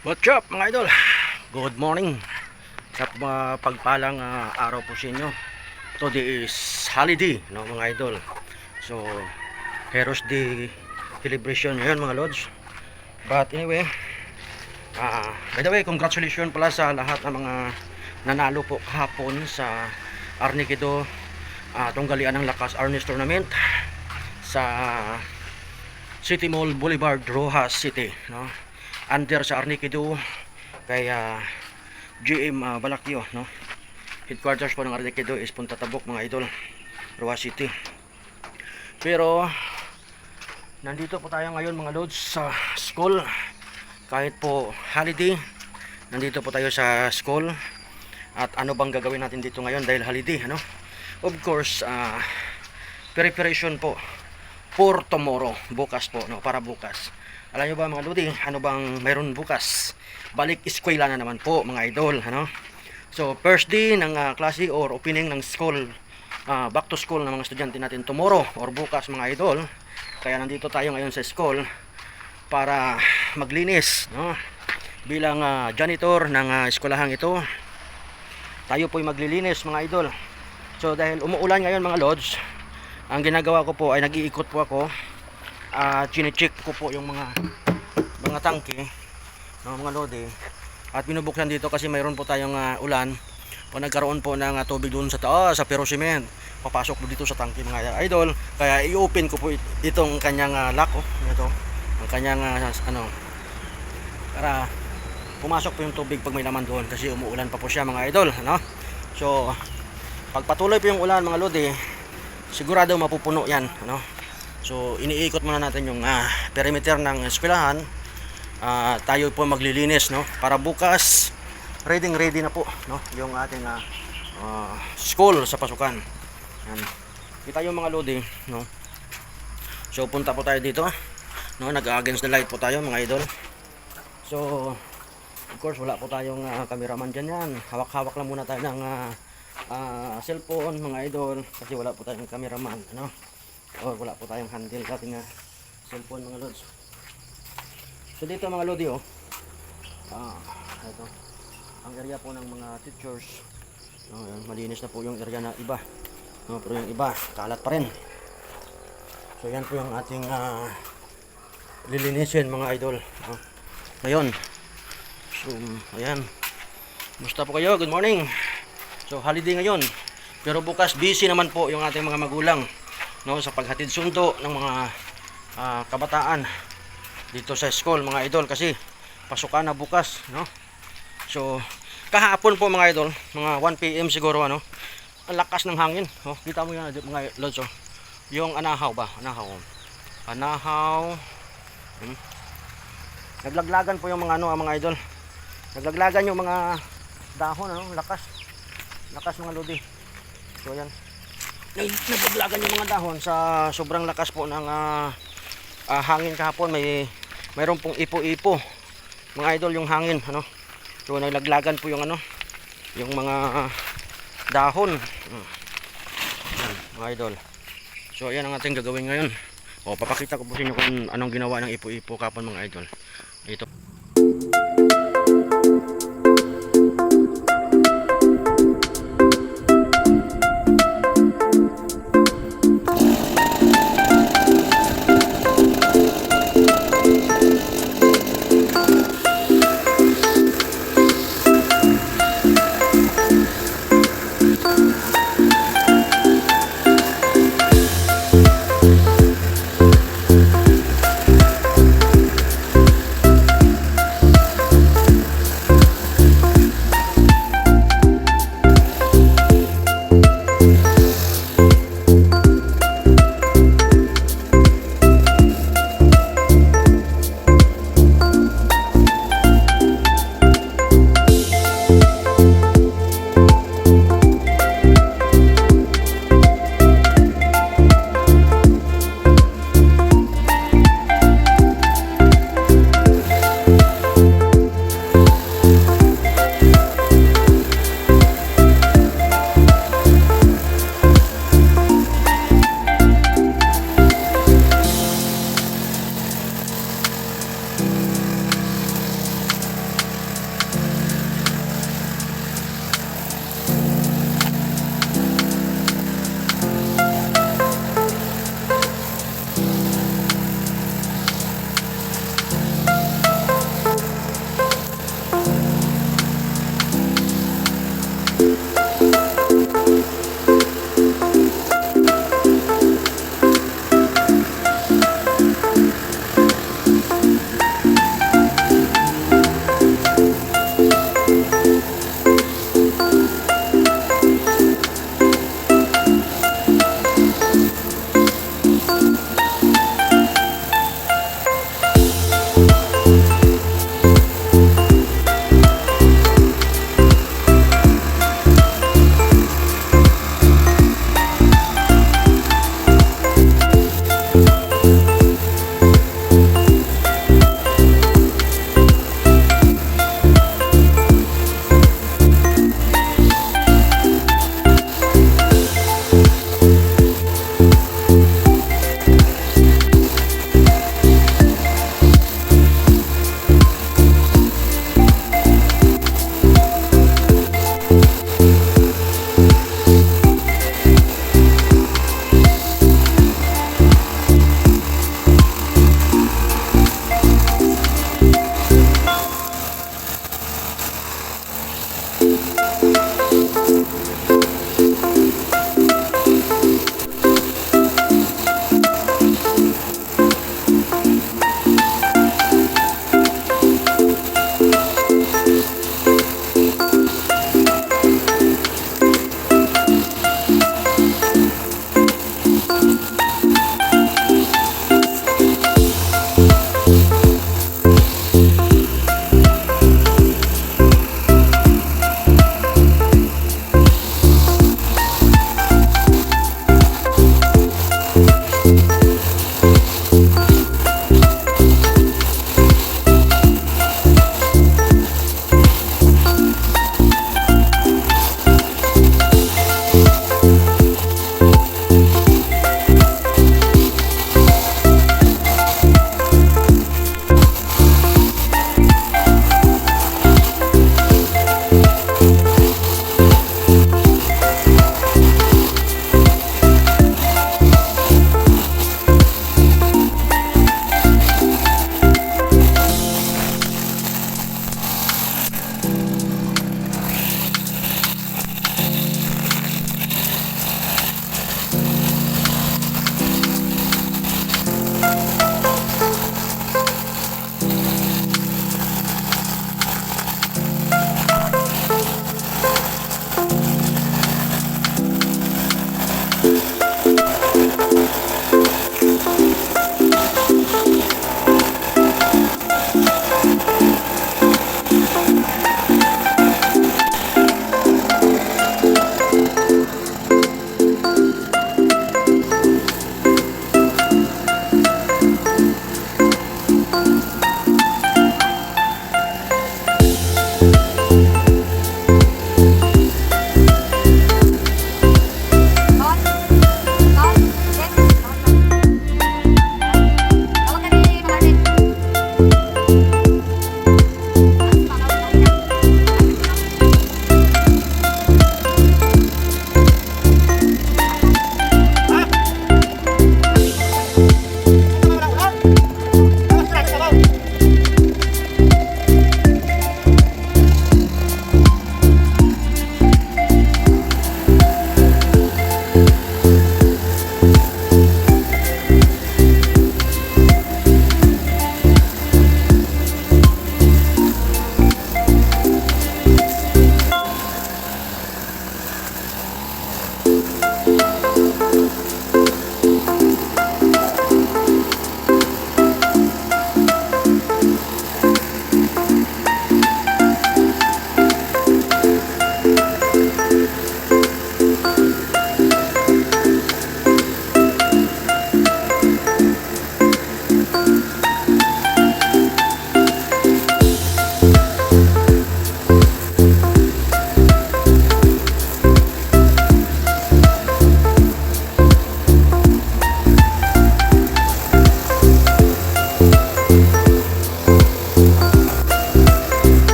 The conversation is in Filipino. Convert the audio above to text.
What's up mga idol? Good morning. Sa pagpalang araw po sa inyo. Today is holiday, no mga idol. So, Heroes Day celebration ngayon mga lods. But anyway, by the way, congratulations pala sa lahat ng mga nanalo po kahapon sa Arniquido Tunggalian ng Lakas Arnis Tournament sa City Mall Boulevard, Rojas City, no? Under sa Arniquido kay GM Balakyo, no? Headquarters po ng Arniquido is Punta Tabok mga idol, Rojas City. Pero nandito po tayo ngayon mga lods sa school. Kahit po holiday, nandito po tayo sa school. At ano bang gagawin natin dito ngayon dahil holiday, ano? Of course, preparation po for tomorrow, bukas po, no? Para bukas. Alam nyo ba mga lodi, ano bang mayroon bukas? Balik eskwela na naman po mga idol, ano? So first day ng klase or opening ng school, back to school ng mga estudyante natin tomorrow or bukas mga idol. Kaya nandito tayo ngayon sa school para maglinis, no? Bilang janitor ng eskwelahang ito, tayo po'y maglilinis mga idol. So dahil umuulan ngayon mga lods, ang ginagawa ko po ay nag-iikot po ako. Chine-check ko po yung mga tangke ng mga lodi at binubuksan dito kasi mayroon po tayong ulan. Pag nagkaroon po ng tubig doon sa taas sa pero cement, papasok po dito sa tangke mga idol. Kaya i-open ko po itong kanyang lock, ito ang kanyang para pumasok po yung tubig pag may laman doon kasi umuulan pa po siya mga idol, no? So pag patuloy po yung ulan mga lodi, sigurado mapupuno yan, no? So iniikot muna natin yung perimeter ng eskwelahan. Tayo po maglilinis, no? Para bukas ready na po, no? Yung ating school sa pasukan. Yan. Kita yung mga lodi, no? So punta po tayo dito, no? Nag-against the light po tayo mga idol. So of course wala po tayong cameraman dyan yan. Hawak-hawak lang muna tayo ng cellphone mga idol kasi wala po tayong cameraman, ano? O wala po tayong handle sa ating cellphone mga lods. So dito mga lodi, ito ang area po ng mga teachers. Yan, malinis na po yung area na iba, pero yung iba kalat pa rin. So yan po yung ating lilinisin mga idol, ngayon. So ayan, musta po kayo? Good morning. So holiday ngayon, pero bukas busy naman po yung ating mga magulang, no, sa paghatid sundo ng mga kabataan dito sa school mga idol kasi pasukan na bukas, no? So kahapon po mga idol, mga 1 PM siguro, ano, ang lakas ng hangin, kita mo yan mga lods, yung anahaw ba, anahaw. Naglaglagan po yung mga mga idol, naglaglagan yung mga dahon, lakas mga lodi. So yan, naglaglagan yung mga dahon sa sobrang lakas po ng hangin kahapon. Mayroon pong ipo-ipo mga idol yung hangin, ano? So naglaglagan po yung yung mga dahon. Yan, mga idol. So ayan ang ating gagawin ngayon. Papakita ko po sa inyo kung anong ginawa ng ipo-ipo kahapon mga idol. Ito.